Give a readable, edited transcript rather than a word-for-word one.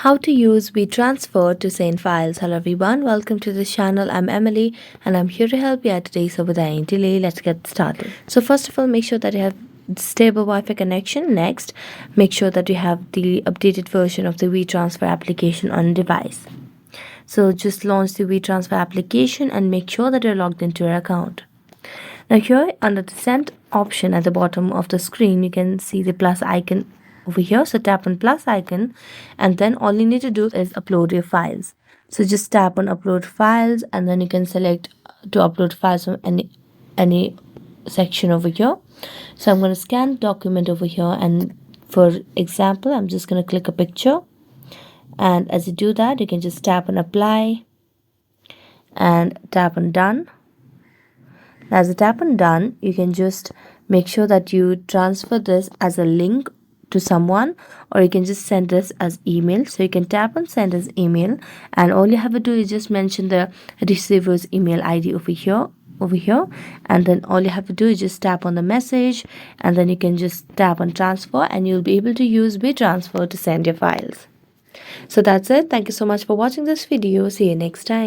How to use WeTransfer to send files. Hello everyone, welcome to this channel. I'm Emily and I'm here to help you out today. So without any delay, let's get started. So first of all, make sure that you have stable Wi-Fi connection. Next, make sure that you have the updated version of the WeTransfer application on device. So just launch the WeTransfer application and make sure that you're logged into your account. Now here under the send option at the bottom of the screen, you can see the plus icon over here. So tap on plus icon and then all you need to do is upload your files. So just tap on upload files and then you can select to upload files from any section over here. So I'm going to scan document over here, and for example I'm just going to click a picture, and as you do that you can just tap on apply and tap on done. As you tap on done, you can just make sure that you transfer this as a link to someone, or you can just send this as email. So you can tap on send as email, and all you have to do is just mention the receiver's email ID over here, and then all you have to do is just tap on the message, and then you can just tap on transfer and you'll be able to use WeTransfer to send your files. So that's it. Thank you so much for watching this video. See you next time.